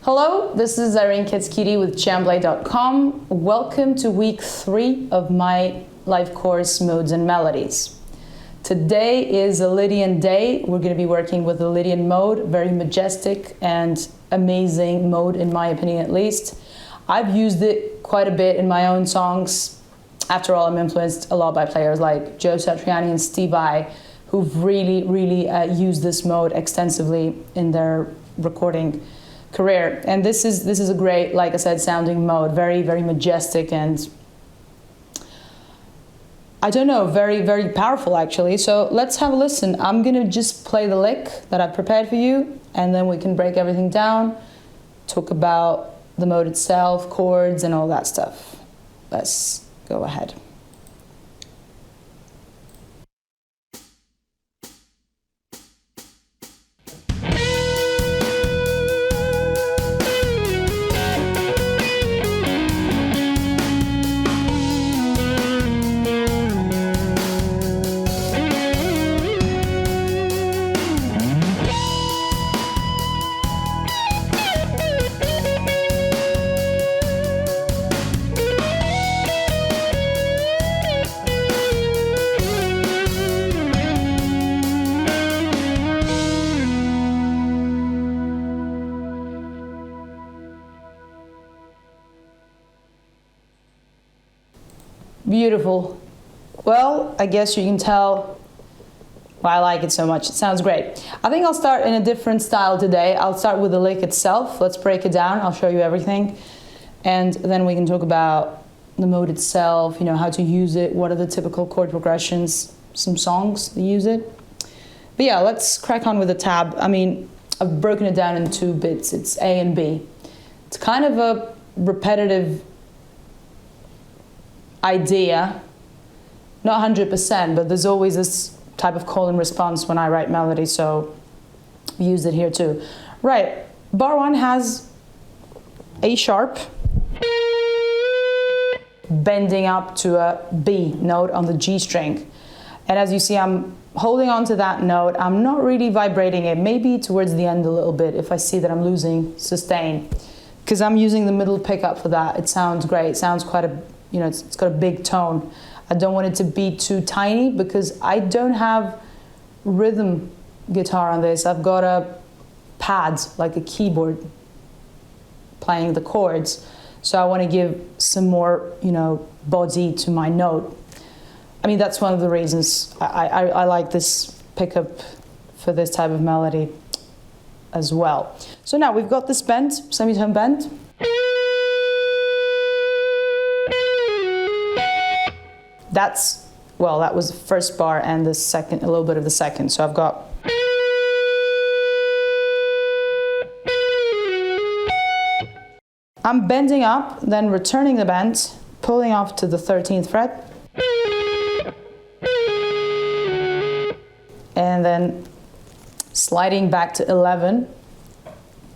Hello, this is Irene Ketskidi with Jamblay.com. Welcome to week 3 of my live course, Modes and Melodies. Today is a Lydian day. We're going to be working with the Lydian Mode, very majestic and amazing mode, in my opinion at least. I've used it quite a bit in my own songs. After all, I'm influenced a lot by players like Joe Satriani and Steve Vai, who've really used this mode extensively in their recording career. And this is a great, like I said, sounding mode, very majestic and I don't know, very powerful actually. So let's have a listen. I'm gonna just play the lick that I've prepared for you, and then we can break everything down, talk about the mode itself, chords and all that stuff. Let's go ahead. Beautiful. Well, I guess you can tell why I like it so much. It sounds great. I think I'll start in a different style today. I'll start with the lick itself. Let's break it down. I'll show you everything. And then we can talk about the mode itself, you know, how to use it, what are the typical chord progressions, some songs that use it. But yeah, let's crack on with the tab. I mean, I've broken it down in 2 bits. It's A and B. It's kind of a repetitive idea, not 100%, but there's always this type of call and response when I write melody, so use it here too. Right, bar 1 has A sharp, bending up to a B note on the G string. And as you see, I'm holding on to that note. I'm not really vibrating it, maybe towards the end a little bit if I see that I'm losing sustain, because I'm using the middle pickup for that. It sounds great, it sounds quite a, you know, it's got a big tone. I don't want it to be too tiny because I don't have rhythm guitar on this. I've got a pad, like a keyboard, playing the chords. So I want to give some more, you know, body to my note. I mean, that's one of the reasons I like this pickup for this type of melody as well. So now we've got this bend, semitone bend. That's, well, that was the first bar and the second, a little bit of the second. So I've got. I'm bending up, then returning the bend, pulling off to the 13th fret. And then sliding back to 11,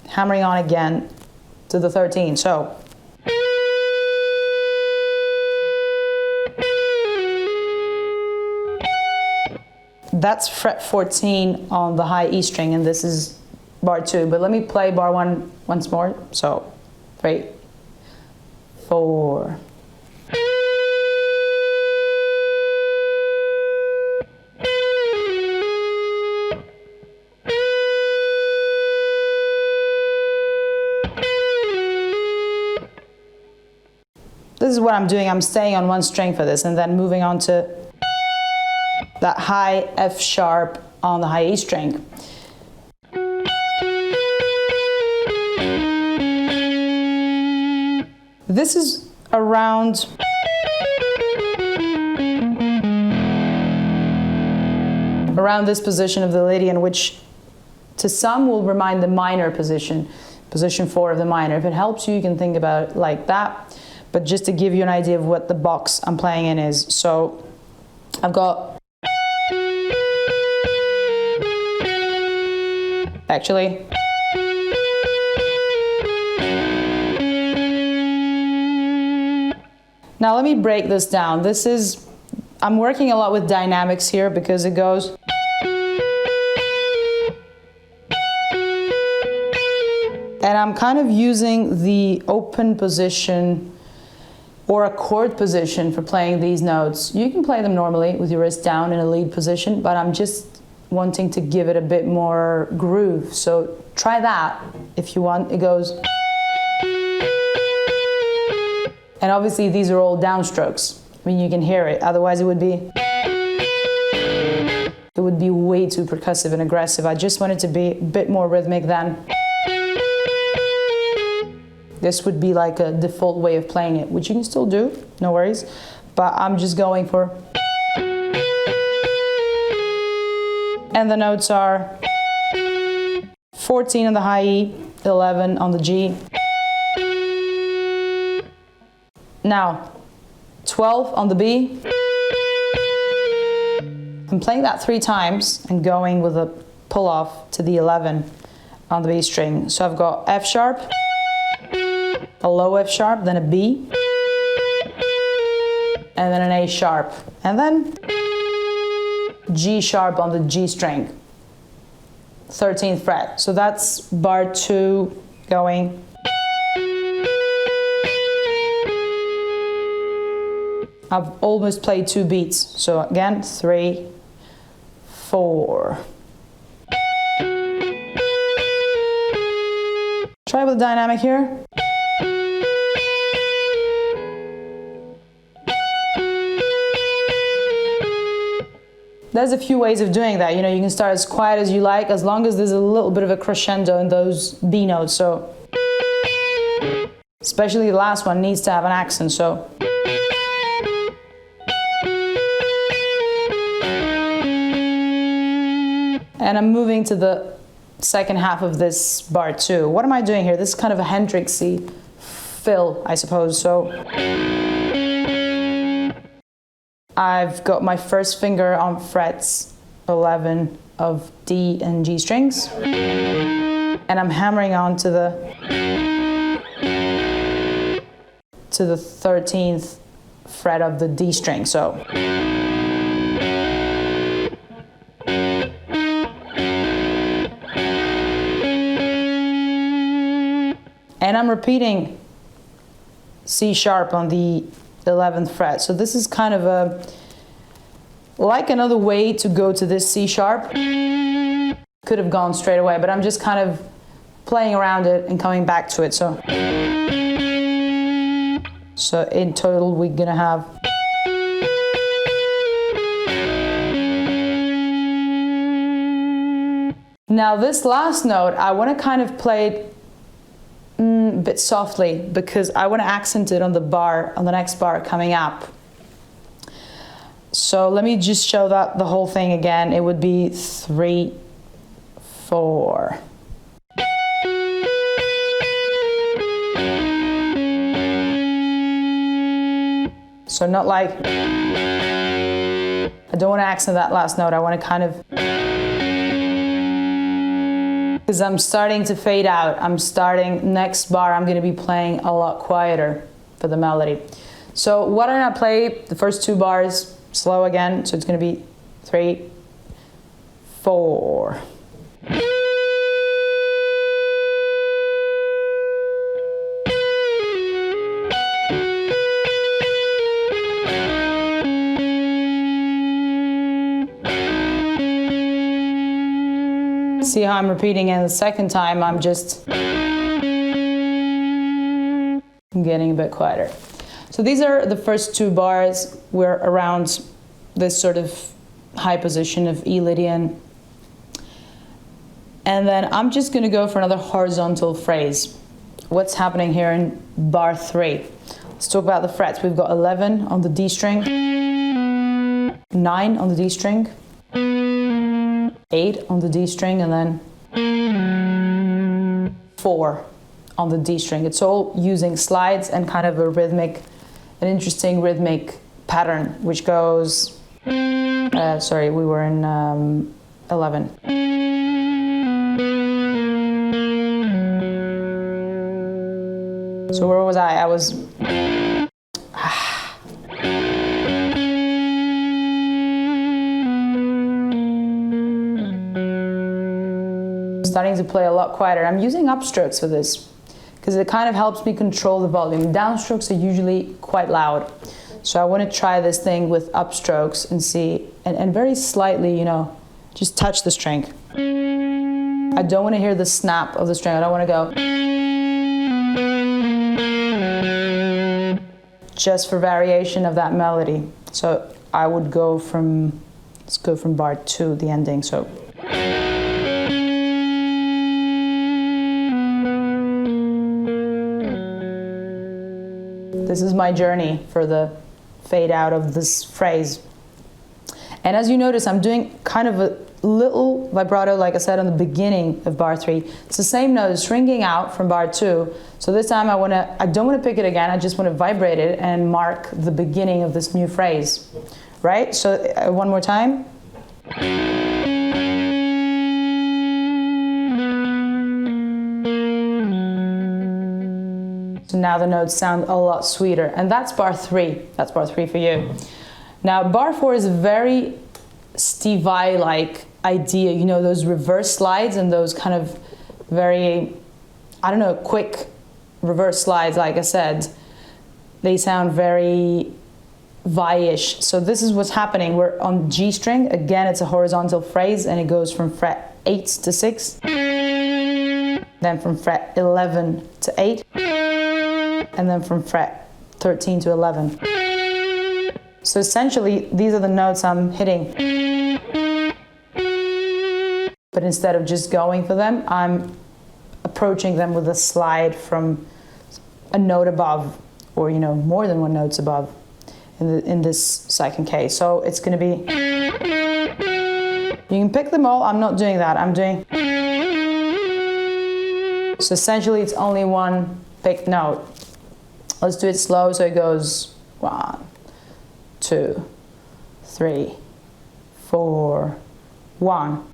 hammering on again to the 13. So. That's fret 14 on the high E string, and this is bar 2. But let me play bar 1 once more. So 3, 4. This is what I'm doing. I'm staying on 1 string for this and then moving on to that high F sharp on the high E string. This is around this position of the Lydian, which to some will remind the minor position 4 of the minor. If it helps you, you can think about it like that. But just to give you an idea of what the box I'm playing in is. So I've got, actually, now let me break this down. This is, I'm working a lot with dynamics here because it goes, and I'm kind of using the open position or a chord position for playing these notes. You can play them normally with your wrist down in a lead position, but I'm just wanting to give it a bit more groove. So try that if you want. It goes. And obviously these are all downstrokes. I mean, you can hear it, otherwise it would be way too percussive and aggressive. I just want it to be a bit more rhythmic than. This would be like a default way of playing it, which you can still do, no worries. But I'm just going for. And the notes are 14 on the high E, 11 on the G. Now, 12 on the B. I'm playing that 3 times and going with a pull off to the 11 on the B string. So I've got F sharp, a low F sharp, then a B, and then an A sharp, and then G sharp on the G string, 13th fret. So that's bar 2 going. I've almost played 2 beats. So again, 3, 4. Try with the dynamic here. There's a few ways of doing that. You know, you can start as quiet as you like, as long as there's a little bit of a crescendo in those B notes. So, especially the last one needs to have an accent. So. And I'm moving to the second half of this bar 2. What am I doing here? This is kind of a Hendrixy fill, I suppose. So I've got my first finger on frets 11 of D and G strings, and I'm hammering on to the 13th fret of the D string. So. And I'm repeating C sharp on the 11th fret. So this is kind of like another way to go to this C sharp. Could have gone straight away, but I'm just kind of playing around it and coming back to it. So in total, we're gonna have. Now this last note, I want to kind of play it a bit softly, because I want to accent it on the bar, on the next bar coming up. So let me just show that the whole thing again. It would be 3, 4. So not like, I don't want to accent that last note. I want to kind of, because I'm starting to fade out. I'm starting, next bar I'm going to be playing a lot quieter for the melody. So why don't I play the first 2 bars slow again? So it's going to be 3, 4. See how I'm repeating, and the second time I'm getting a bit quieter. So these are the first 2 bars. We're around this sort of high position of E Lydian. And then I'm just going to go for another horizontal phrase. What's happening here in bar 3? Let's talk about the frets. We've got 11 on the D string, 9 on the D string, 8 on the D string, and then 4 on the D string. It's all using slides and kind of an interesting rhythmic pattern, which goes, sorry, we were in 11. So where was I? I was starting to play a lot quieter. I'm using upstrokes for this. because it kind of helps me control the volume. Downstrokes are usually quite loud. So I want to try this thing with upstrokes and see, and very slightly, you know, just touch the string. I don't want to hear the snap of the string. I don't want to go just for variation of that melody. So I would go from, let's go from bar 2, the ending. So this is my journey for the fade out of this phrase. And as you notice, I'm doing kind of a little vibrato, like I said, on the beginning of bar 3. It's the same note, stringing out from bar 2. So this time I don't want to pick it again, I just want to vibrate it and mark the beginning of this new phrase. Right? So one more time. So now the notes sound a lot sweeter, and that's bar 3. That's bar 3 for you. Now bar 4 is a very Steve Vai-like idea, you know, those reverse slides and those kind of very, I don't know, quick reverse slides, like I said. They sound very Vai-ish. So this is what's happening. We're on G string. Again, it's a horizontal phrase, and it goes from fret 8 to 6, then from fret 11 to 8, and then from fret 13 to 11. So essentially, these are the notes I'm hitting. But instead of just going for them, I'm approaching them with a slide from a note above, or, you know, more than one notes above in this second case. So it's going to be, you can pick them all. I'm not doing that. I'm doing, so essentially it's only one picked note. Let's do it slow, so it goes 1, 2, 3, 4, 1.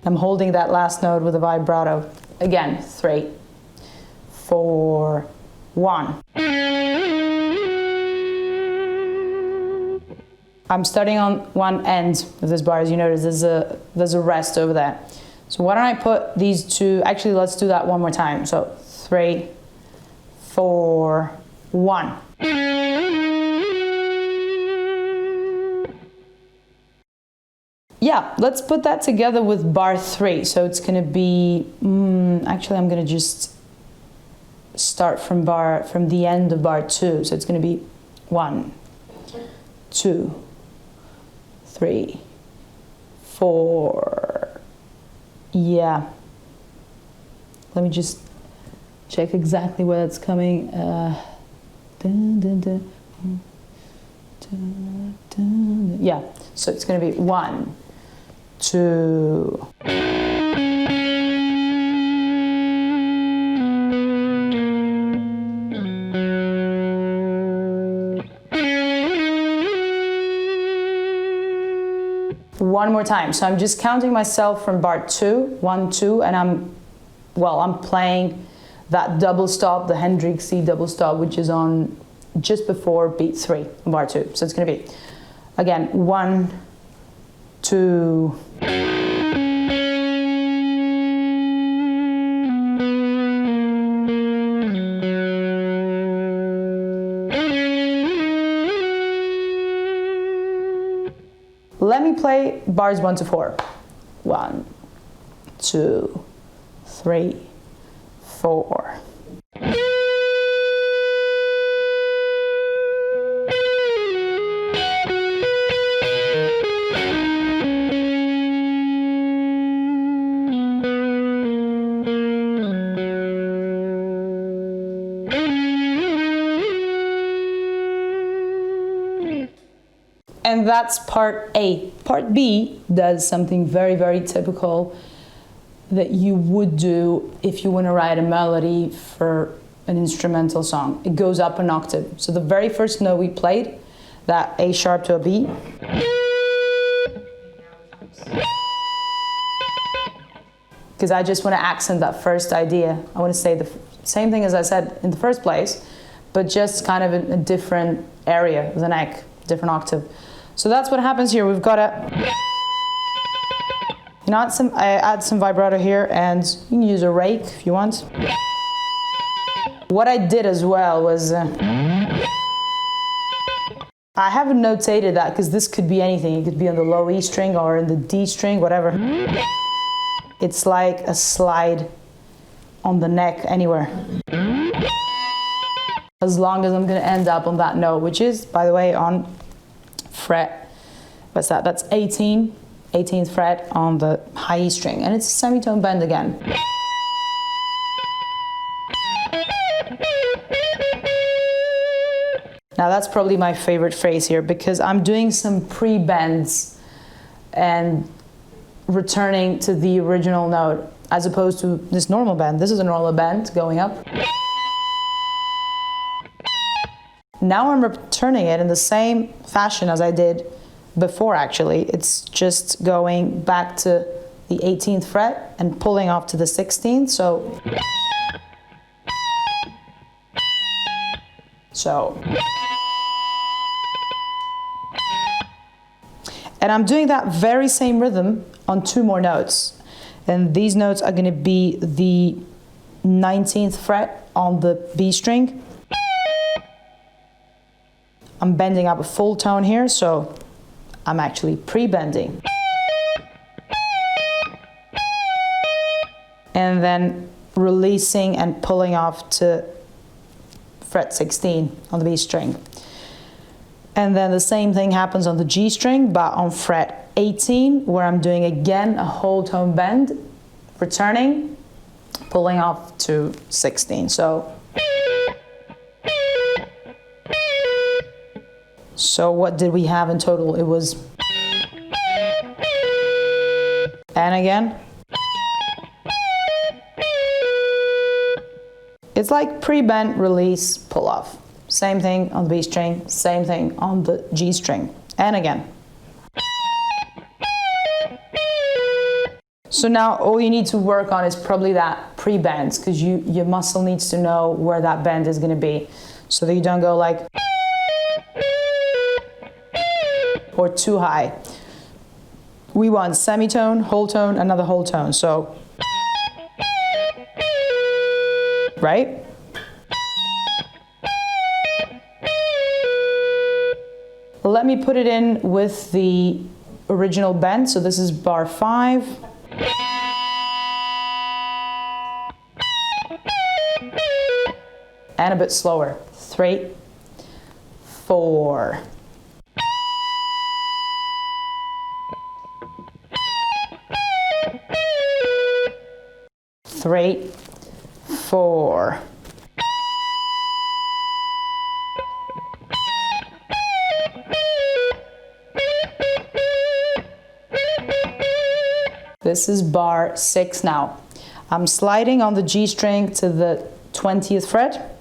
I'm holding that last note with a vibrato. Again, 3, 4, 1. I'm starting on one end of this bar. As you notice, there's a rest over there. So why don't I put these two, actually let's do that one more time. So 3, 4, 1. Yeah, let's put that together with bar 3. So it's going to be, actually I'm going to just start from the end of bar 2. So it's going to be 1, 2, 3, 4. Yeah. Let me just check exactly where it's coming. Yeah, so it's going to be 1, 2. One more time. So I'm just counting myself from bar 2, 1, 2, and I'm playing that double stop, the Hendrixy double stop, which is on just before beat 3 on bar 2. So it's going to be, again, 1, 2. Let me play bars 1 to 4. 1, 2, 3, 4. And that's part A. Part B does something very, very typical that you would do if you want to write a melody for an instrumental song. It goes up an octave. So the very first note we played, that A sharp to a B, because I just want to accent that first idea. I want to say the same thing as I said in the first place, but just kind of in a different area of the neck, different octave. So that's what happens here. We've got a, I add some vibrato here, and you can use a rake if you want. What I did as well was, I haven't notated that because this could be anything. It could be on the low E string or in the D string, whatever. It's like a slide on the neck anywhere. As long as I'm gonna end up on that note, which is, by the way, on fret, what's that? That's 18th fret on the high E string, and it's a semitone bend again. Now that's probably my favorite phrase here because I'm doing some pre-bends and returning to the original note as opposed to this normal bend. This is a normal bend going up. Now I'm returning it in the same fashion as I did before actually. It's just going back to the 18th fret and pulling off to the 16th. And I'm doing that very same rhythm on 2 more notes. And these notes are going to be the 19th fret on the B string. I'm bending up a full tone here, so I'm actually pre-bending. And then releasing and pulling off to fret 16 on the B string. And then the same thing happens on the G string, but on fret 18, where I'm doing again a whole tone bend, returning, pulling off to 16. So what did we have in total? It was, and again. It's like pre-bend, release, pull off. Same thing on the B string, same thing on the G string, and again. So now all you need to work on is probably that pre-bend, because your muscle needs to know where that bend is going to be, so that you don't go like, or too high. We want semitone, whole tone, another whole tone, so, right? Let me put it in with the original bend. So this is bar 5. And a bit slower. 3, 4. Three, 4. This is bar 6 now. I'm sliding on the G string to the 20th fret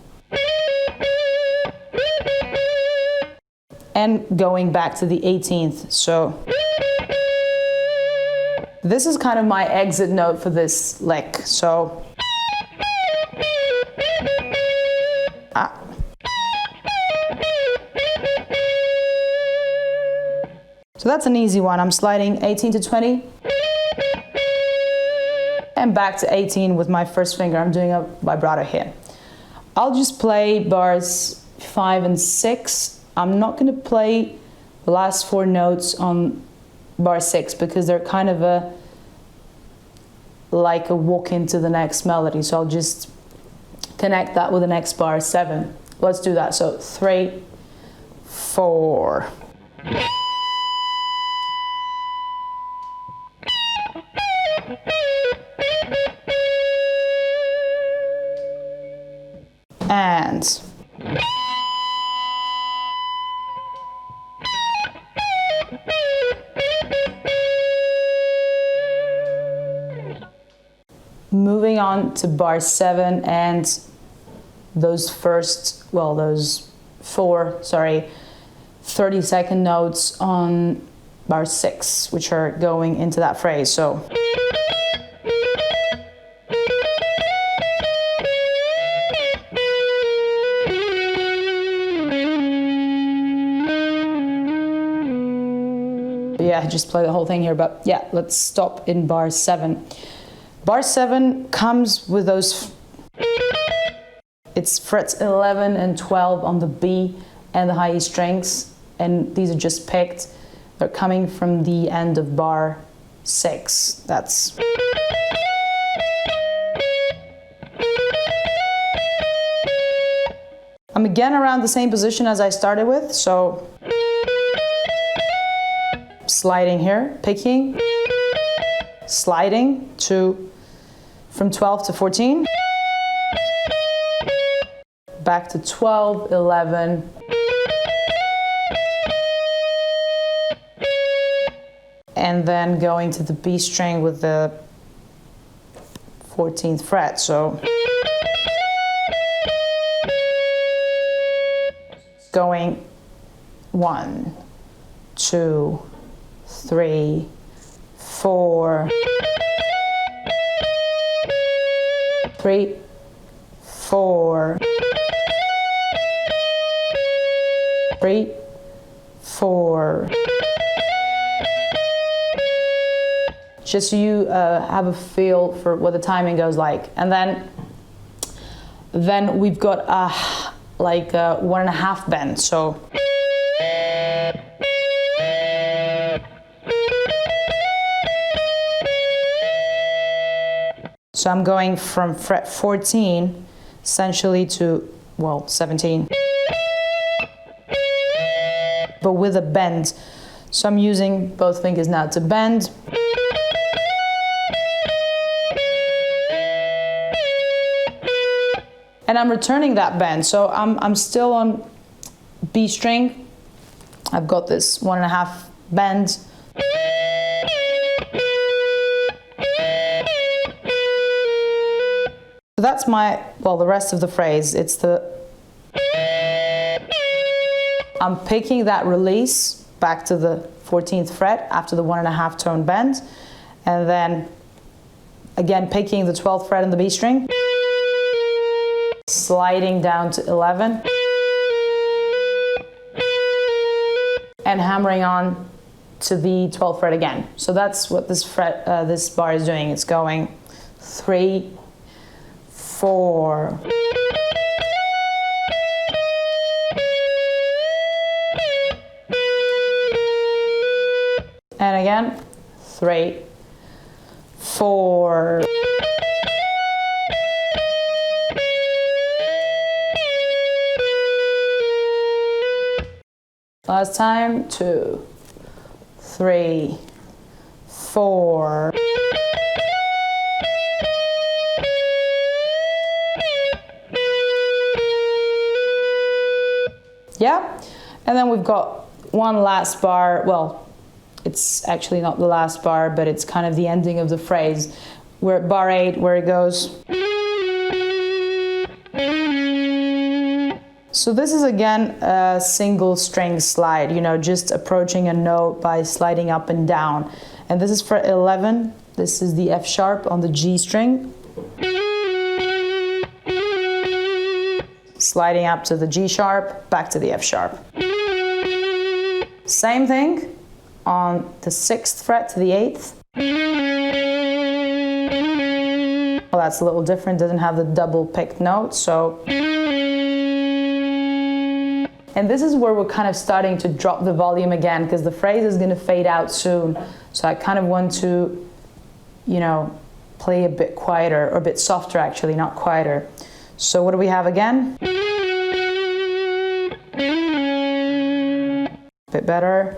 and going back to the 18th. So this is kind of my exit note for this lick. So so that's an easy one. I'm sliding 18 to 20 and back to 18 with my first finger. I'm doing a vibrato here. I'll just play bars 5 and 6. I'm not going to play the last 4 notes on bar 6 because they're kind of like a walk into the next melody. So I'll just connect that with the next bar 7. Let's do that. So 3, 4. And moving on to bar 7 and those 4, 30-second notes on bar 6, which are going into that phrase. So yeah, just play the whole thing here, but yeah, let's stop in bar 7. Bar 7 comes with those, it's frets 11 and 12 on the B and the high E strings, and these are just picked. They're coming from the end of bar 6. That's... I'm again around the same position as I started with, so sliding here, picking, sliding from 12 to 14, back to 12, 11, and then going to the B string with the 14th fret. So going 1, 2, 3, 4, 3, 4, 3, 4. Just so you have a feel for what the timing goes like. And then we've got like a 1.5 bend. So I'm going from fret 14 essentially to, well, 17, but with a bend. So I'm using both fingers now to bend. And I'm returning that bend. So I'm still on B string. I've got this 1.5 bend. So that's my, well, the rest of the phrase. It's the, I'm picking that release back to the 14th fret after the 1.5 tone bend. And then again, picking the 12th fret in the B string, sliding down to 11, and hammering on to the 12th fret again. So that's what this bar is doing. It's going 3, 4, and again 3, 4. Last time, 2, 3, 4. Yeah, and then we've got one last bar. Well, it's actually not the last bar, but it's kind of the ending of the phrase. We're at bar 8, where it goes. So this is again a single string slide, you know, just approaching a note by sliding up and down. And this is fret 11. This is the F sharp on the G string. Sliding up to the G sharp, back to the F sharp. Same thing on the 6th fret to the 8th. Well, that's a little different, doesn't have the double picked note, so. And this is where we're kind of starting to drop the volume again, because the phrase is going to fade out soon. So I kind of want to, you know, play a bit quieter, or a bit softer actually, not quieter. So what do we have again? A bit better.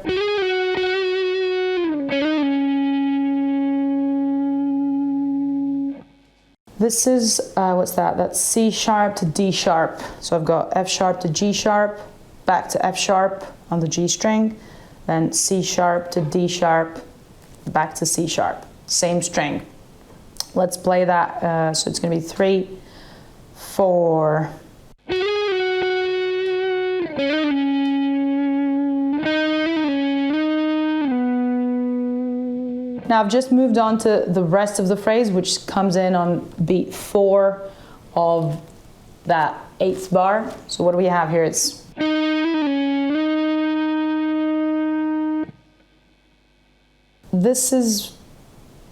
This is, what's that? That's C sharp to D sharp. So I've got F sharp to G sharp, back to F sharp on the G string, then C sharp to D sharp, back to C sharp, same string. Let's play that, so it's going to be 3, 4. Now I've just moved on to the rest of the phrase, which comes in on beat 4 of that 8th bar. So what do we have here? It's this is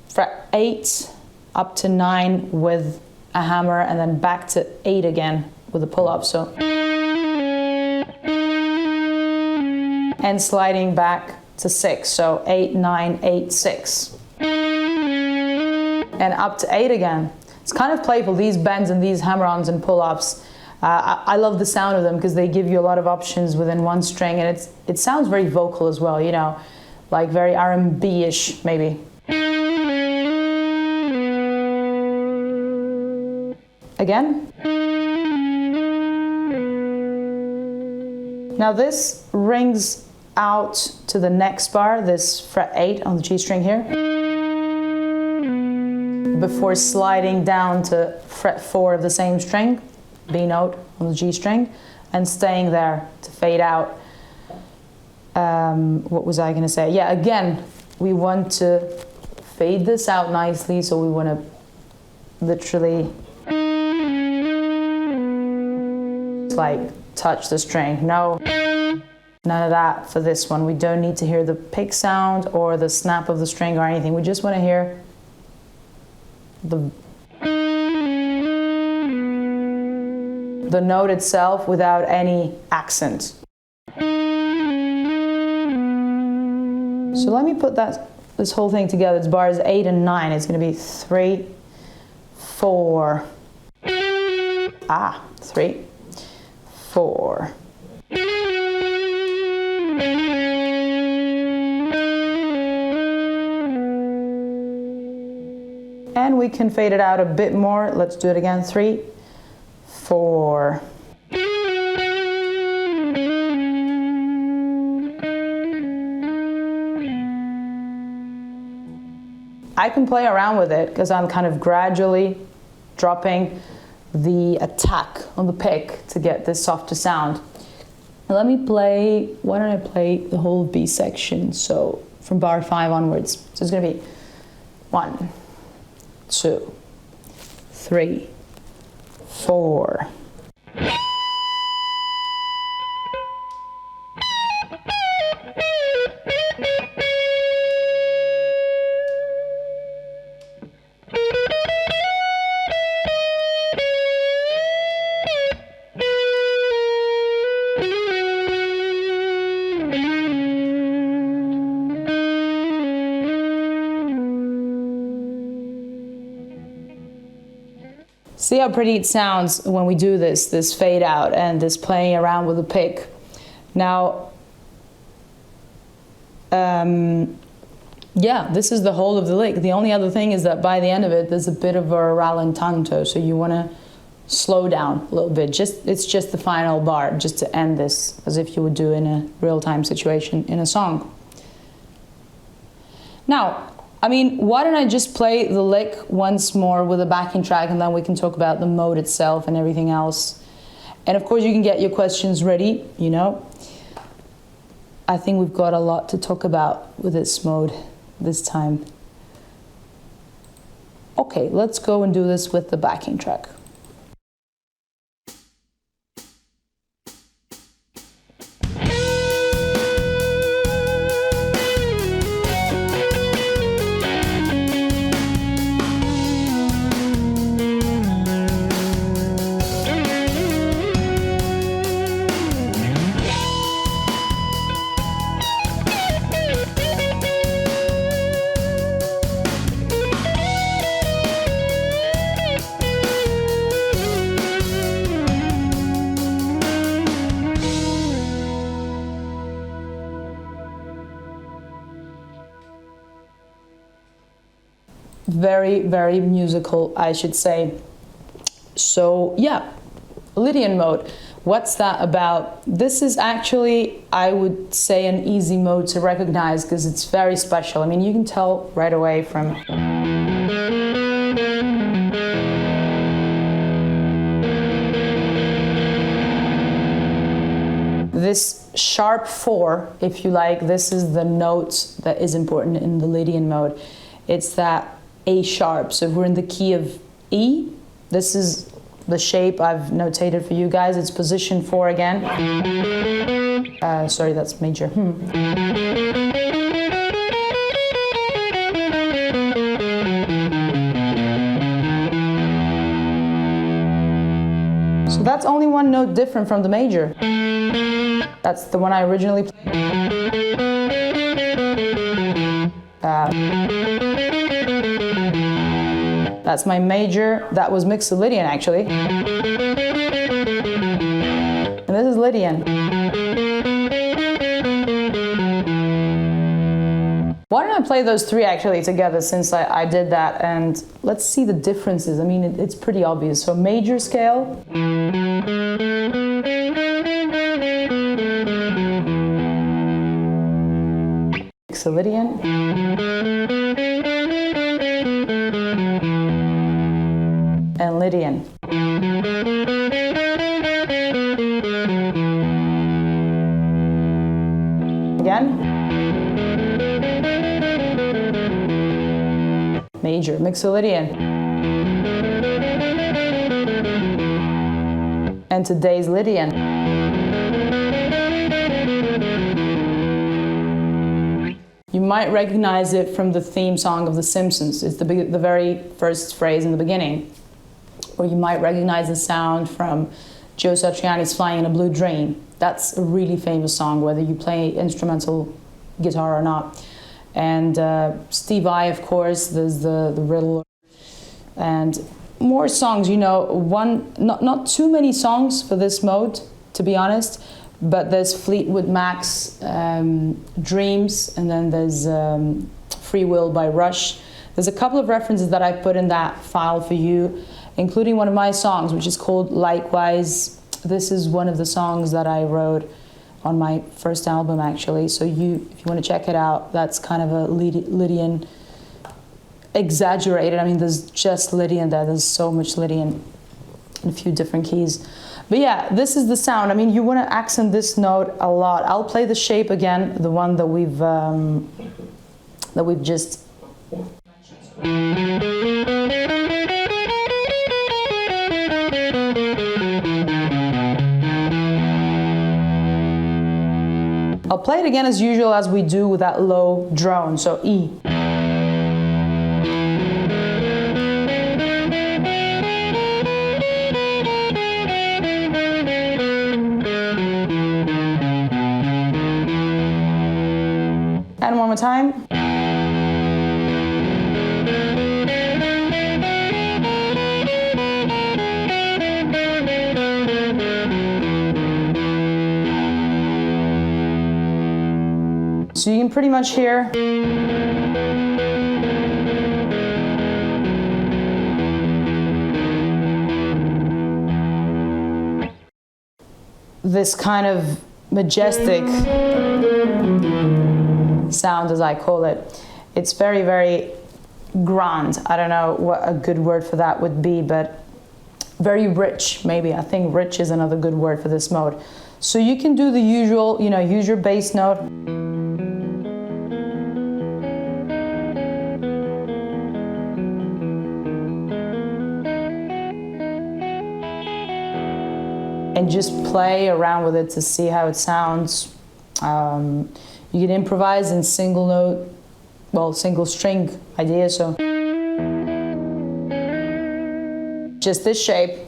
fret 8 up to 9 with a hammer, and then back to 8 again with a pull-up. So, and sliding back to 6. So 8, 9, 8, 6. And up to 8 again. It's kind of playful, these bends and these hammer-ons and pull-ups. I love the sound of them because they give you a lot of options within one string, and it sounds very vocal as well, you know, like very R&B-ish maybe. Again. Now this rings out to the next bar, this fret 8 on the G string here, before sliding down to fret 4 of the same string, B note on the G string, and staying there to fade out. What was I going to say? Yeah, again, we want to fade this out nicely, so we want to literally like touch the string. No, none of that for this one. We don't need to hear the pick sound or the snap of the string or anything. We just want to hear the note itself without any accent. So let me put this whole thing together. It's bars 8 and 9. It's going to be 3, 4. 3, 4. And we can fade it out a bit more. Let's do it again. 3, 4. I can play around with it because I'm kind of gradually dropping the attack on the pick to get this softer sound. Now let me play, why don't I play the whole B section, so from bar 5 onwards. So it's going to be 1, 2, 3, 4. See how pretty it sounds when we do this fade out and this playing around with the pick. Now, yeah, this is the whole of the lick. The only other thing is that by the end of it, there's a bit of a rallentanto, so you want to slow down a little bit. It's just the final bar, just to end this, as if you would do in a real-time situation in a song. Now, I mean, why don't I just play the lick once more with a backing track, and then we can talk about the mode itself and everything else. And of course you can get your questions ready, you know. I think we've got a lot to talk about with this mode this time. Okay, let's go and do this with the backing track. Very, very musical, I should say. So yeah, Lydian mode. What's that about? This is actually, I would say, an easy mode to recognize because it's very special. I mean, you can tell right away from this sharp 4, if you like. This is the note that is important in the Lydian mode. It's that A sharp. So if we're in the key of E, this is the shape I've notated for you guys. It's position 4 again. Sorry, that's major. So that's only one note different from the major. That's the one I originally played. That's my major. That was mixed to Lydian, actually. And this is Lydian. Why don't I play those three actually together, since I did that, and let's see the differences. I mean, it's pretty obvious. So major scale. Mixed to Lydian. And Lydian. Again. Major, mixed to Lydian. And today's Lydian. You might recognize it from the theme song of The Simpsons. It's the very first phrase in the beginning. Or you might recognize the sound from Joe Satriani's Flying in a Blue Dream. That's a really famous song, whether you play instrumental guitar or not. And Steve Vai, of course, there's the riddle. And more songs, you know, not too many songs for this mode, to be honest, but there's Fleetwood Mac's Dreams, and then there's Free Will by Rush. There's a couple of references that I put in that file for you, including one of my songs, which is called Likewise. This is one of the songs that I wrote on my first album, actually. So if you want to check it out, that's kind of a Lydian, exaggerated. I mean, there's just Lydian there. There's so much Lydian in a few different keys. But yeah, this is the sound. I mean, you want to accent this note a lot. I'll play the shape again, the one that we've just. I'll play it again as usual, as we do with that low drone, so E. And one more time. So you can pretty much hear this kind of majestic sound, as I call it. It's very, very grand. I don't know what a good word for that would be, but very rich, maybe. I think rich is another good word for this mode. So you can do the usual, you know, use your bass note. And just play around with it to see how it sounds. You can improvise in single note, well, single string idea, so. Just this shape.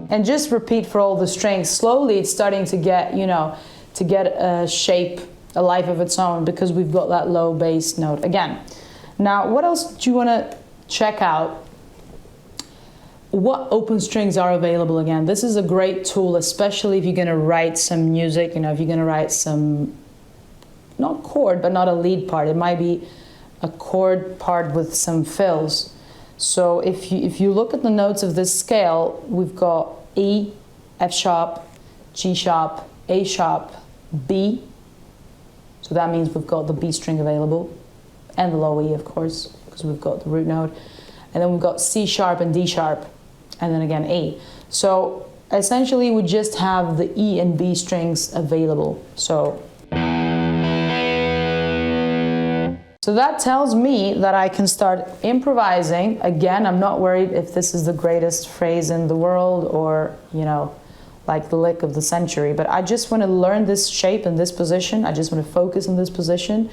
And just repeat for all the strings. Slowly it's starting to get, you know, to get a shape, a life of its own, because we've got that low bass note again. Now, what else do you want to check out? What open strings are available again? This is a great tool, especially if you're going to write some music, you know, if you're going to write some, not chord, but not a lead part. It might be a chord part with some fills. So if you look at the notes of this scale, we've got E, F sharp, G sharp, A sharp, B. So that means we've got the B string available, and the low E, of course, because we've got the root note. And then we've got C sharp and D sharp, and then again A. So essentially we just have the E and B strings available. So So that tells me that I can start improvising. Again, I'm not worried if this is the greatest phrase in the world or, you know, like the lick of the century, but I just want to learn this shape and this position. I just want to focus on this position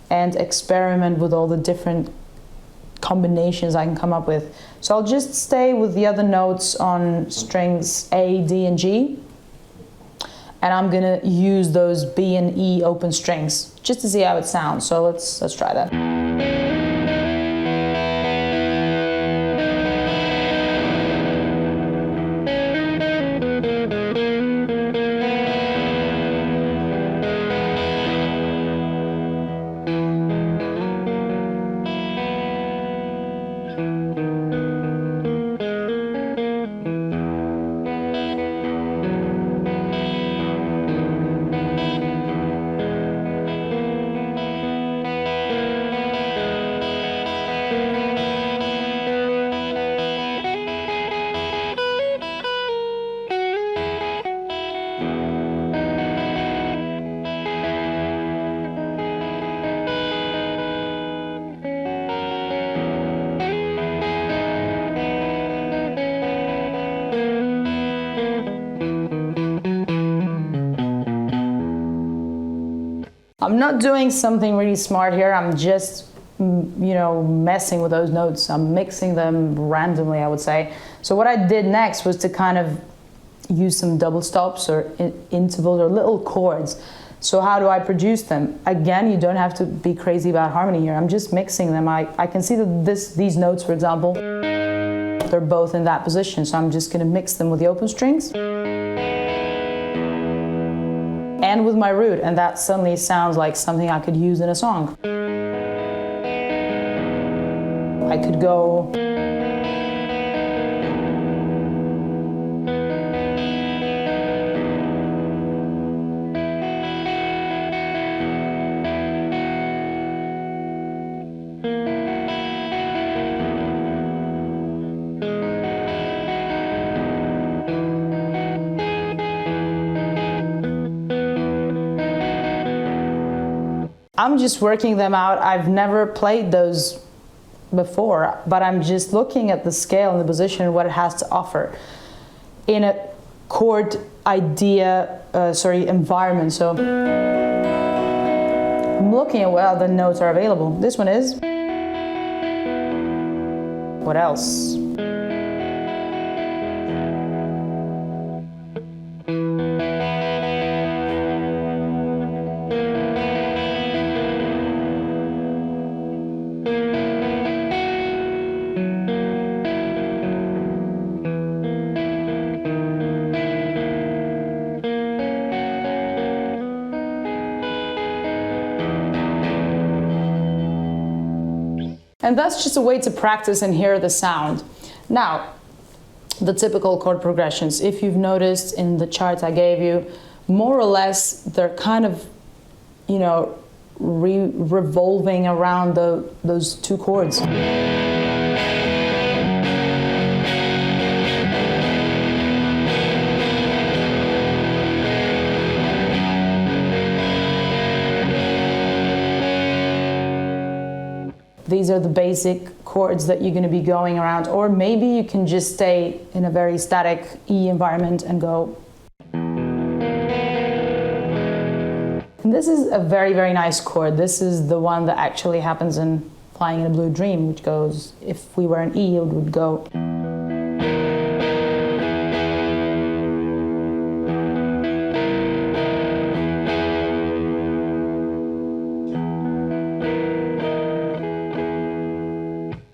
and experiment with all the different combinations I can come up with. So I'll just stay with the other notes on strings A, D, and G. And I'm gonna use those B and E open strings just to see how it sounds. So let's try that. I'm not doing something really smart here. I'm just, you know, messing with those notes. I'm mixing them randomly, I would say. So what I did next was to kind of use some double stops or intervals or little chords. So how do I produce them? Again, you don't have to be crazy about harmony here. I'm just mixing them. I can see that these notes, for example, they're both in that position. So I'm just gonna mix them with the open strings and with my root, and that suddenly sounds like something I could use in a song. I could go I'm just working them out. I've never played those before, but I'm just looking at the scale and the position and what it has to offer in a chord environment. So I'm looking at what other notes are available. This one is. What else? And that's just a way to practice and hear the sound. Now, the typical chord progressions, if you've noticed in the charts I gave you, more or less, they're kind of, you know, revolving around those two chords. These are the basic chords that you're going to be going around, or maybe you can just stay in a very static E environment and go. And this is a very, very nice chord. This is the one that actually happens in Flying in a Blue Dream, which goes, if we were an E, it would go.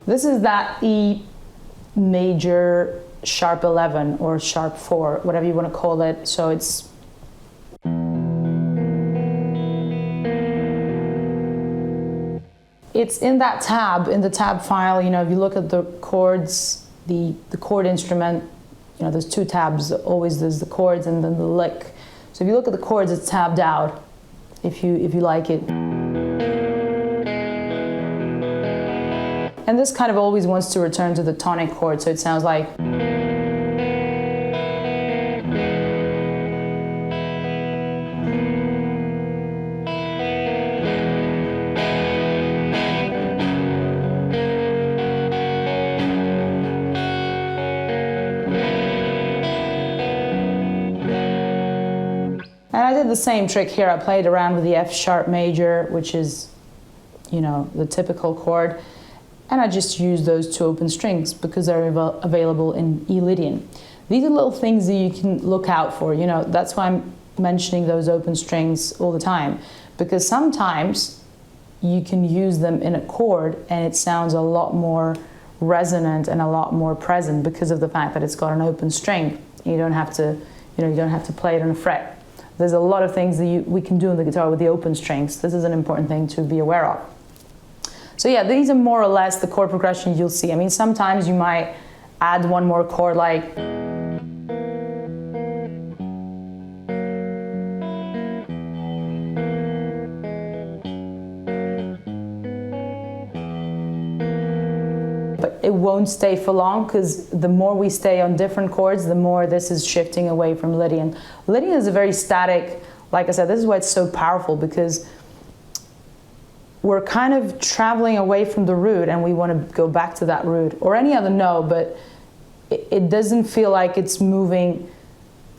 This is that E major sharp 11 or sharp 4, whatever you want to call it. So it's in that tab, in the tab file. You know, if you look at the chords, the chord instrument, you know, there's two tabs. Always there's the chords and then the lick. So if you look at the chords, it's tabbed out. If you like it. And this kind of always wants to return to the tonic chord, so it sounds like. did the same trick here. I played around with the F sharp major, which is, you know, the typical chord. And I just used those two open strings because they're available in E Lydian. These are little things that you can look out for, you know, that's why I'm mentioning those open strings all the time, because sometimes you can use them in a chord and it sounds a lot more resonant and a lot more present because of the fact that it's got an open string. You don't have to, you know, you don't have to play it on a fret. There's a lot of things that we can do on the guitar with the open strings. This is an important thing to be aware of. So yeah, these are more or less the chord progression you'll see. I mean, sometimes you might add one more chord like, but it won't stay for long, because the more we stay on different chords, the more this is shifting away from Lydian. Lydian is a very static, like I said, this is why it's so powerful, because we're kind of traveling away from the root and we want to go back to that root, or any other note, but it doesn't feel like it's moving,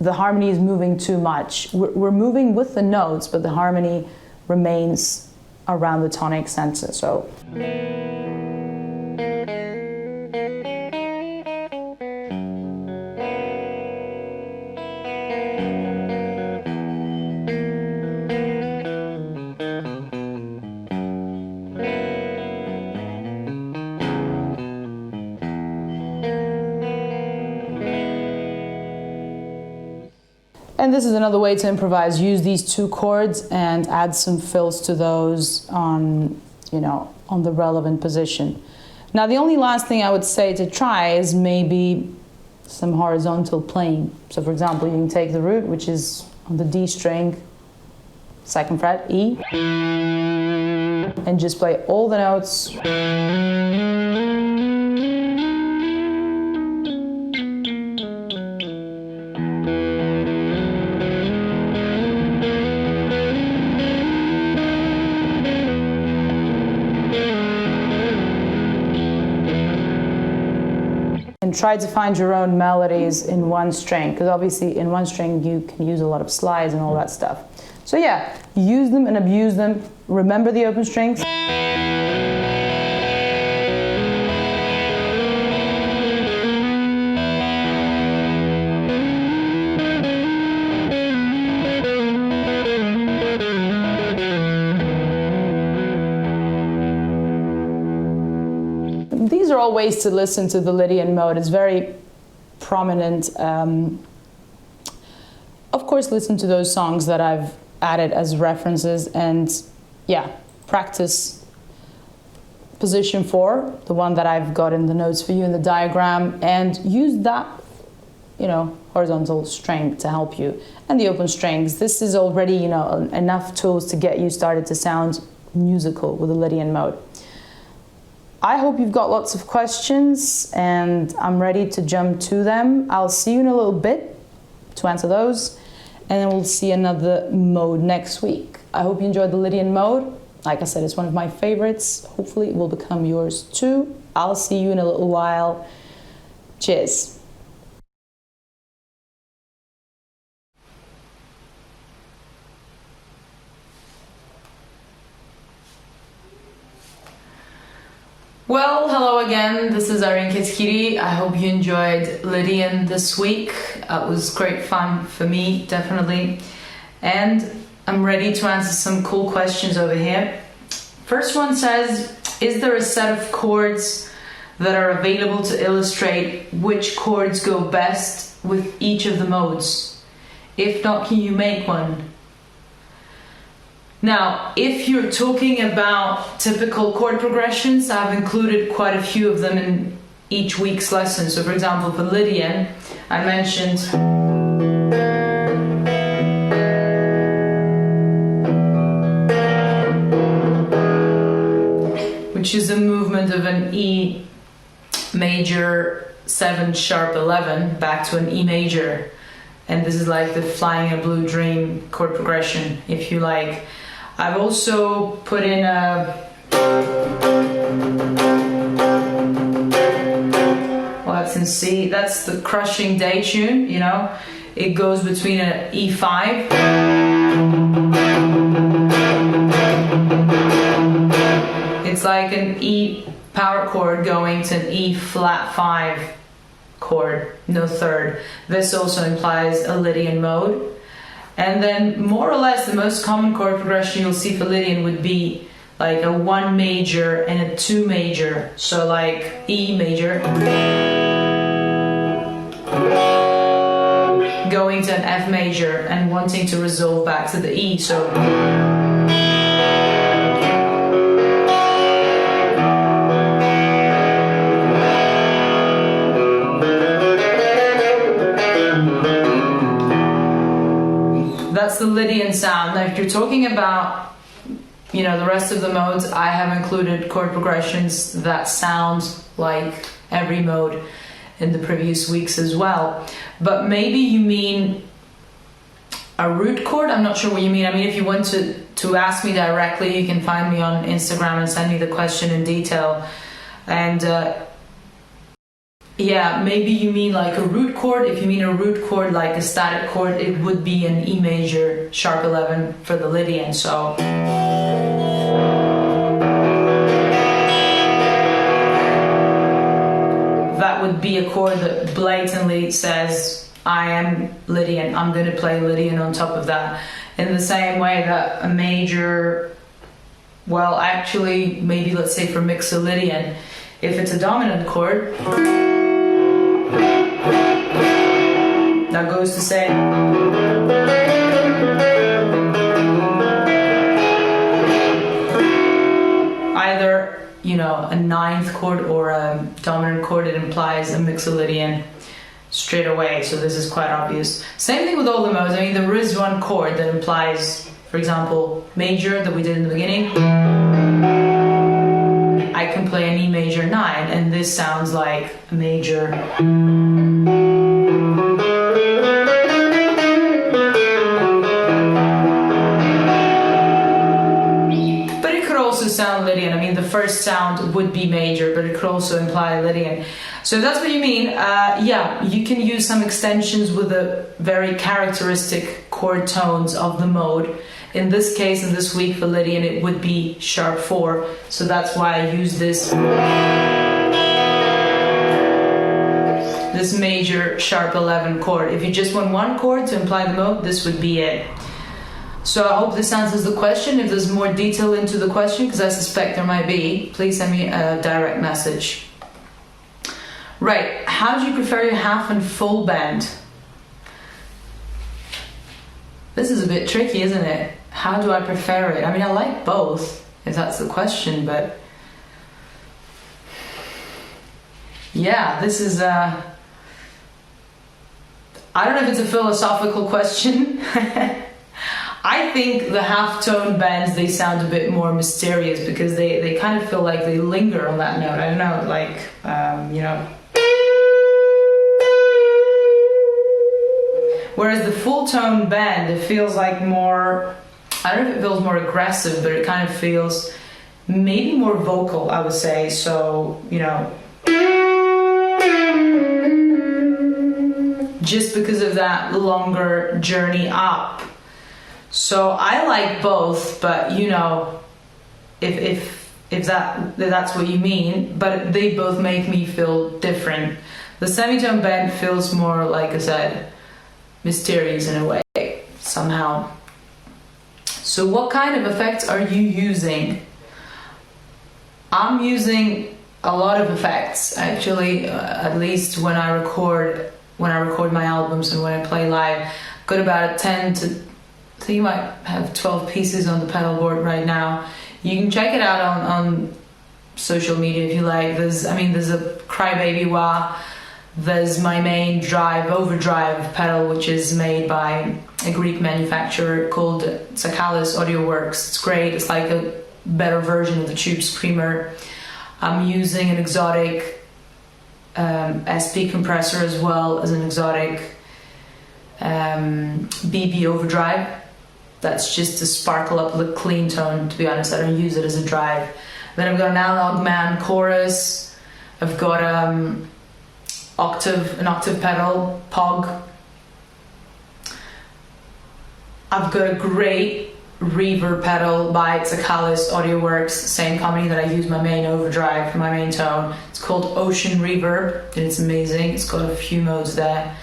the harmony is moving too much. We're moving with the notes, but the harmony remains around the tonic center. So. And this is another way to improvise. Use these two chords and add some fills to those on, you know, on the relevant position. Now, the only last thing I would say to try is maybe some horizontal playing. So for example, you can take the root, which is on the D string, 2nd fret, E, and just play all the notes. And try to find your own melodies in one string, because obviously in one string you can use a lot of slides and all that stuff. So yeah, use them and abuse them. Remember the open strings. These are all ways to listen to the Lydian mode. It's very prominent. Of course, listen to those songs that I've added as references, and yeah, practice position 4, the one that I've got in the notes for you in the diagram, and use that, you know, horizontal string to help you, and the open strings. This is already, you know, enough tools to get you started to sound musical with the Lydian mode. I hope you've got lots of questions and I'm ready to jump to them. I'll see you in a little bit to answer those, and then we'll see another mode next week. I hope you enjoyed the Lydian mode. Like I said, it's one of my favorites. Hopefully it will become yours too. I'll see you in a little while. Cheers. Well, hello again, this is Irene Kitskiri. I hope you enjoyed Lydian this week. It was great fun for me, definitely. And I'm ready to answer some cool questions over here. First one says, is there a set of chords that are available to illustrate which chords go best with each of the modes? If not, can you make one? Now, if you're talking about typical chord progressions, I've included quite a few of them in each week's lesson. So for example, for Lydian, I mentioned which is a movement of an E major 7 sharp 11 back to an E major. And this is like the Flying a Blue Dream chord progression, if you like. I've also put in a, well, that's in C, that's the Crushing Day tune, you know. It goes between an E5 It's like an E power chord going to an E flat 5 chord, no third. This also implies a Lydian mode. And then more or less the most common chord progression you'll see for Lydian would be like a 1 major and a 2 major. So like E major going to an F major and wanting to resolve back to the E. So that's the Lydian sound. Now if you're talking about, you know, the rest of the modes, I have included chord progressions that sound like every mode in the previous weeks as well. But maybe you mean a root chord? I'm not sure what you mean. I mean, if you want to ask me directly, you can find me on Instagram and send me the question in detail. And yeah, maybe you mean like a root chord. If you mean a root chord like a static chord, it would be an E major sharp 11 for the Lydian. So that would be a chord that blatantly says, I am Lydian, I'm going to play Lydian on top of that. In the same way that a major, well actually maybe let's say for Mixolydian, if it's a dominant chord, that goes to say either, you know, a 9th chord or a dominant chord, it implies a Mixolydian straight away. So this is quite obvious. Same thing with all the modes. I mean, there is one chord that implies, for example, major that we did in the beginning. I can play an E major 9 and this sounds like a major. But it could also sound Lydian. I mean, the first sound would be major, but it could also imply Lydian. So if that's what you mean, yeah, you can use some extensions with the very characteristic chord tones of the mode. In this case, in this week for Lydian, it would be sharp 4. So that's why I use this major sharp 11 chord. If you just want one chord to imply the mode, this would be it. So I hope this answers the question. If there's more detail into the question, because I suspect there might be, please send me a direct message. Right, how do you prefer your half and full bend? This is a bit tricky, isn't it? How do I prefer it? I mean, I like both, if that's the question, but yeah, this is I don't know if it's a philosophical question. I think the half-tone bends, they sound a bit more mysterious because they kind of feel like they linger on that note. I don't know, like, you know. Whereas the full-tone bend, it feels like more, I don't know if it feels more aggressive, but it kind of feels maybe more vocal, I would say. So, you know, just because of that longer journey up. So I like both, but you know, if that's what you mean, but they both make me feel different. The semitone bend feels more, like I said, mysterious in a way, somehow. So what kind of effects are you using? I'm using a lot of effects, actually, at least when I record my albums and when I play live. I've got about 10 to, I think you might have 12 pieces on the pedal board right now. You can check it out on social media if you like. There's a Crybaby Wah. There's my main overdrive pedal, which is made by a Greek manufacturer called Tsakalis Audio Works. It's great. It's like a better version of the Tube Screamer. I'm using an exotic SP compressor as well as an exotic BB overdrive. That's just to sparkle up the clean tone, to be honest. I don't use it as a drive. Then I've got an Analog Man chorus. I've got an octave pedal, POG. I've got a great reverb pedal by Takalis AudioWorks, same company that I use my main overdrive, my main tone. It's called Ocean Reverb, and it's amazing. It's got a few modes there.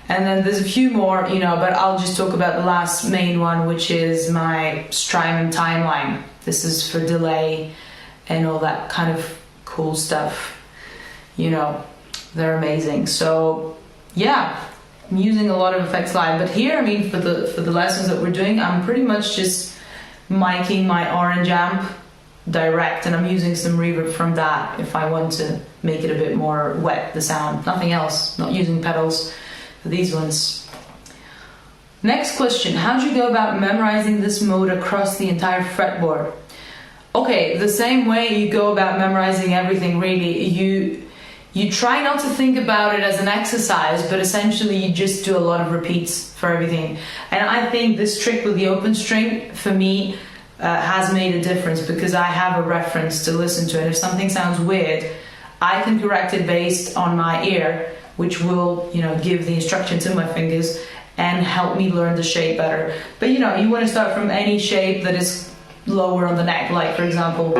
And then there's a few more, you know, but I'll just talk about the last main one, which is my Strymon Timeline. This is for delay and all that kind of cool stuff. You know, they're amazing. So yeah, I'm using a lot of effects live, but here, I mean, for the lessons that we're doing, I'm pretty much just miking my orange amp direct, and I'm using some reverb from that if I want to make it a bit more wet, the sound. Nothing else, not using pedals for these ones. Next question, how do you go about memorizing this mode across the entire fretboard? Okay, the same way you go about memorizing everything, really. You try not to think about it as an exercise, but essentially you just do a lot of repeats for everything. And I think this trick with the open string, for me, has made a difference, because I have a reference to listen to. And if something sounds weird, I can correct it based on my ear, which will, you know, give the instruction to my fingers and help me learn the shape better. But you know, you want to start from any shape that is lower on the neck, like for example.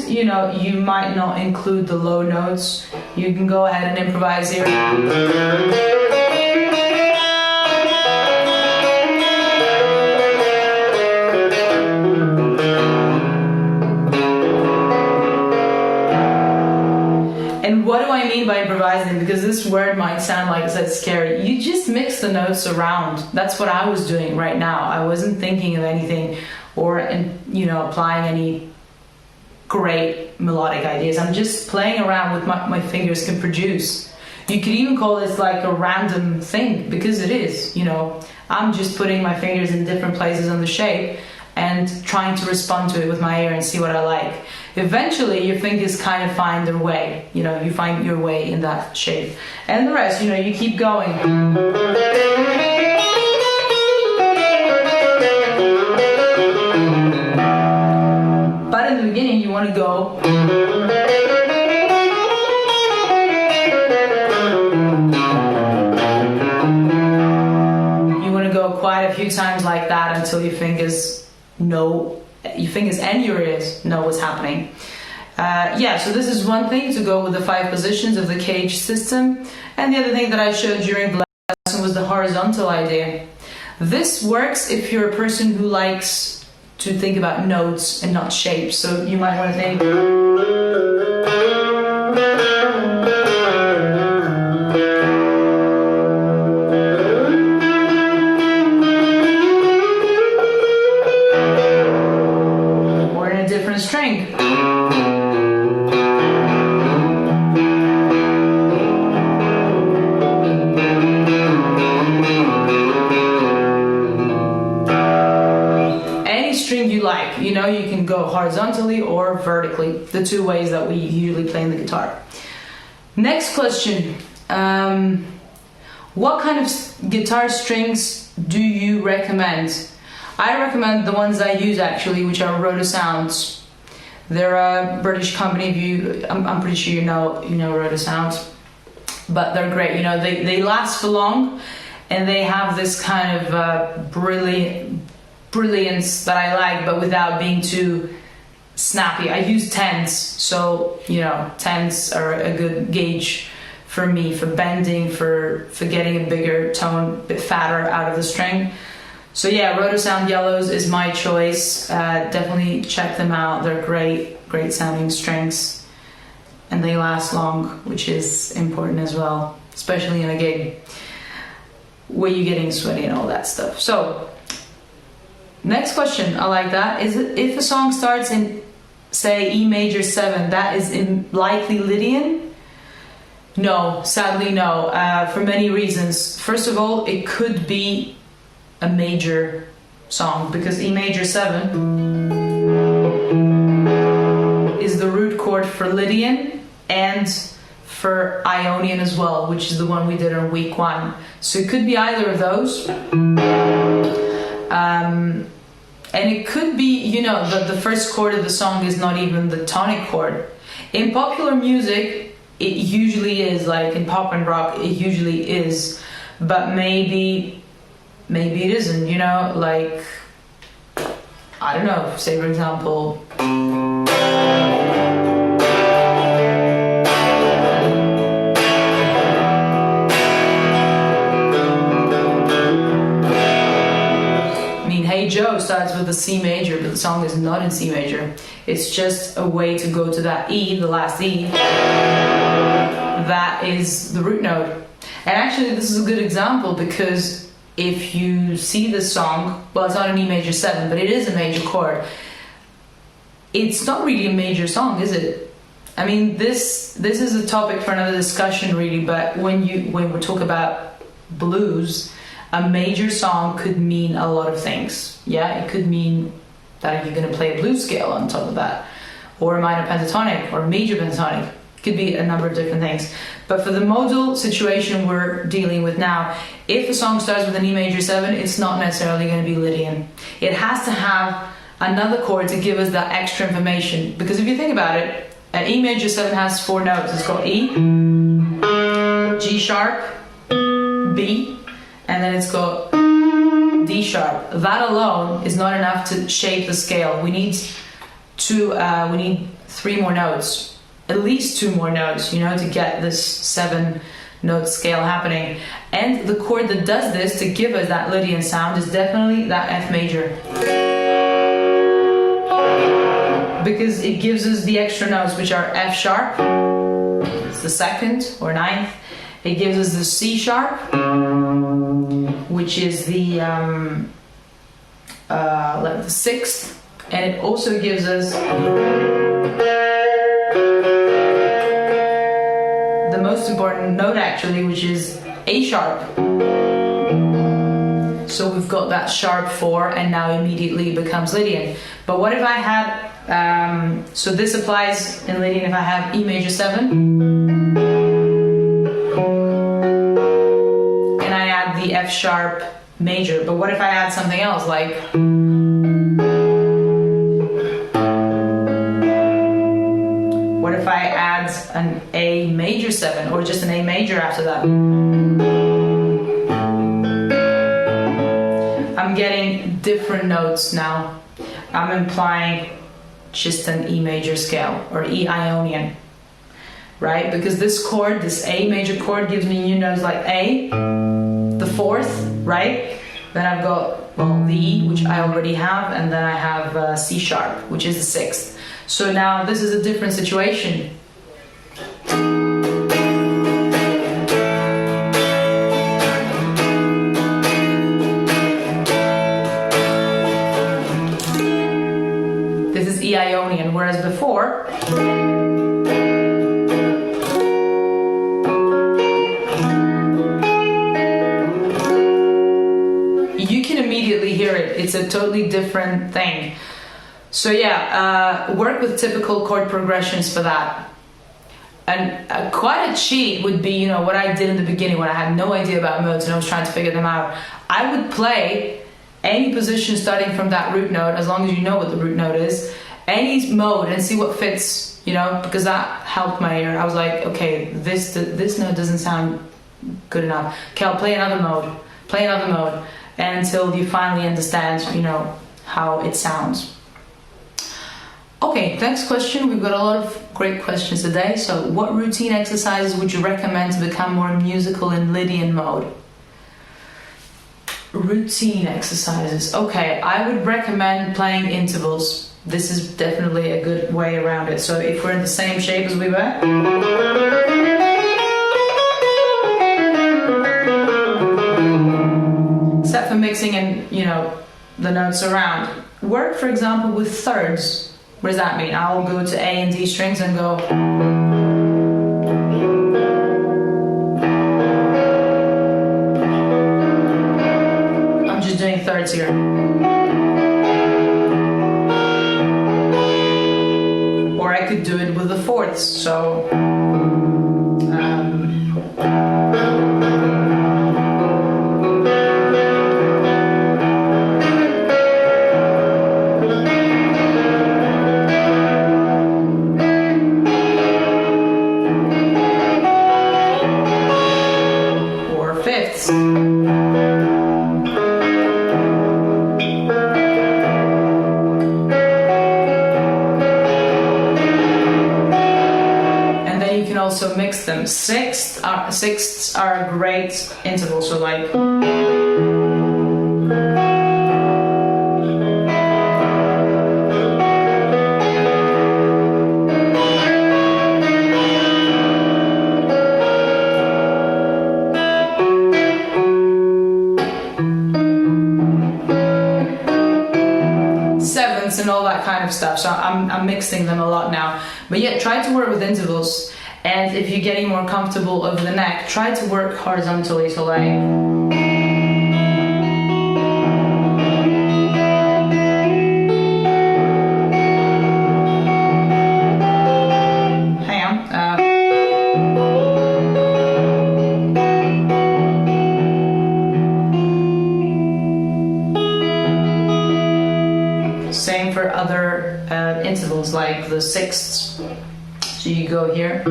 You know, you might not include the low notes. You can go ahead and improvise here. And what do I mean by improvising? Because this word might sound like it's scary. You just mix the notes around. That's what I was doing right now. I wasn't thinking of anything or, you know, applying any great melodic ideas. I'm just playing around with my fingers can produce. You could even call this like a random thing, because it is, you know. I'm just putting my fingers in different places on the shape and trying to respond to it with my ear and see what I like. Eventually your fingers kind of find their way, you know, you find your way in that shape. And the rest, you know, you keep going. But in the beginning, you want to go. You want to go quite a few times like that until your fingers and your ears know what's happening. Yeah, so this is one thing, to go with the 5 positions of the cage system. And the other thing that I showed during the lesson was the horizontal idea. This works if you're a person who likes to think about notes and not shapes. So you might want to think. Or in a different string. You know, you can go horizontally or vertically, the 2 ways that we usually play in the guitar. Next question. What kind of guitar strings do you recommend? I recommend the ones I use actually, which are Roto Sounds. They're a British company. I'm pretty sure you know Roto Sounds, but they're great. You know, they last for long, and they have this kind of brilliance that I like, but without being too snappy. I use 10s, so you know, 10s are a good gauge for me for bending, for getting a bigger tone, a bit fatter out of the string. So yeah, Roto Sound Yellows is my choice. Definitely check them out. They're great sounding strings, and they last long, which is important as well, especially in a gig where you're getting sweaty and all that stuff. So next question, I like that. Is it if a song starts in, say, E major 7, that is likely Lydian? No, sadly no, for many reasons. First of all, it could be a major song, because E major 7 is the root chord for Lydian and for Ionian as well, which is the one we did on week 1. So it could be either of those. And it could be, you know, the first chord of the song is not even the tonic chord. In popular music, it usually is, like in pop and rock, it usually is, but maybe it isn't, you know, like, I don't know, say for example, Hey Joe starts with a C major, but the song is not in C major. It's just a way to go to that E, the last E. That is the root note. And actually this is a good example, because if you see the song, well, it's not an E major 7, but it is a major chord. It's not really a major song, is it? I mean, this is a topic for another discussion really, but when we talk about blues, a major song could mean a lot of things. Yeah, it could mean that you're going to play a blues scale on top of that, or a minor pentatonic, or a major pentatonic. It could be a number of different things. But for the modal situation we're dealing with now, if a song starts with an E major 7, it's not necessarily going to be Lydian. It has to have another chord to give us that extra information. Because if you think about it, an E major 7 has 4 notes. It's got E, G sharp, B, and then it's got D sharp. That alone is not enough to shape the scale. We need 3 more notes, at least 2 more notes, you know, to get this 7-note scale happening. And the chord that does this to give us that Lydian sound is definitely that F major, because it gives us the extra notes, which are F sharp, it's the 2nd or 9th. It gives us the C sharp, which is the 6th, and it also gives us the most important note actually, which is A sharp. So we've got that sharp 4, and now immediately it becomes Lydian. But what if I had, so this applies in Lydian if I have E major 7, the F sharp major. But what if I add something else, like what if I add an A major 7, or just an A major after that? I'm getting different notes now. I'm implying just an E major scale, or E Ionian, right? Because this chord, this A major chord, gives me new notes like A, the 4th, right? Then I've got, well, the E, which I already have, and then I have C sharp, which is the 6th. So now this is a different situation. This is E Ionian, whereas before, hear it. It's a totally different thing. So yeah, work with typical chord progressions for that. And quite a cheat would be, you know, what I did in the beginning when I had no idea about modes and I was trying to figure them out. I would play any position starting from that root note, as long as you know what the root note is, any mode, and see what fits, you know, because that helped my ear. I was like, okay, this note doesn't sound good enough. Okay, I'll play another mode, until you finally understand, you know, how it sounds. Okay, next question. We've got a lot of great questions today. So what routine exercises would you recommend to become more musical in Lydian mode? Routine exercises. Okay, I would recommend playing intervals. This is definitely a good way around it. So if we're in the same shape as we were, except for mixing and, you know, the notes around. Work, for example, with thirds. What does that mean? I'll go to A and D strings and go. I'm just doing thirds here. Or I could do it with the fourths. So. also mix them. Sixths are a great interval, so like. And all that kind of stuff, so I'm mixing them a lot now. But yeah, try to work with intervals, and if you're getting more comfortable over the neck, try to work horizontally, so like. Hang on. Same for other intervals like the sixths. So you go here.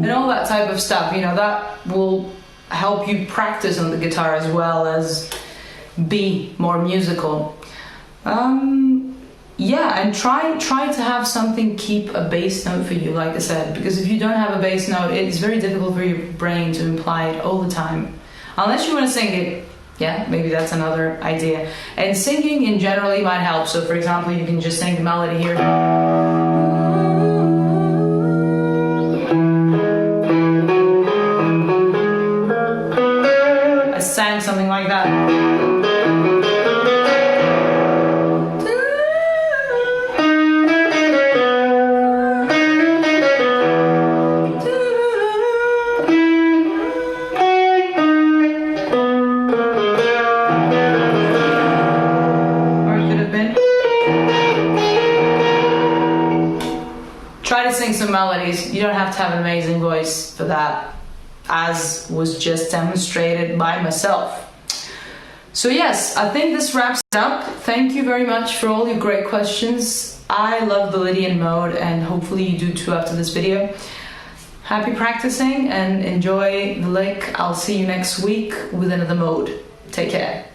And all that type of stuff, you know, that will help you practice on the guitar as well as be more musical. Yeah, and try to have something keep a bass note for you, like I said, because if you don't have a bass note, it's very difficult for your brain to imply it all the time. Unless you want to sing it, yeah, maybe that's another idea. And singing in generally might help. So for example, you can just sing the melody here. I sang something like that. Try to sing some melodies. You don't have to have an amazing voice for that, as was just demonstrated by myself. So yes, I think this wraps it up. Thank you very much for all your great questions. I love the Lydian mode, and hopefully you do too after this video. Happy practicing and enjoy the lick. I'll see you next week with another mode. Take care.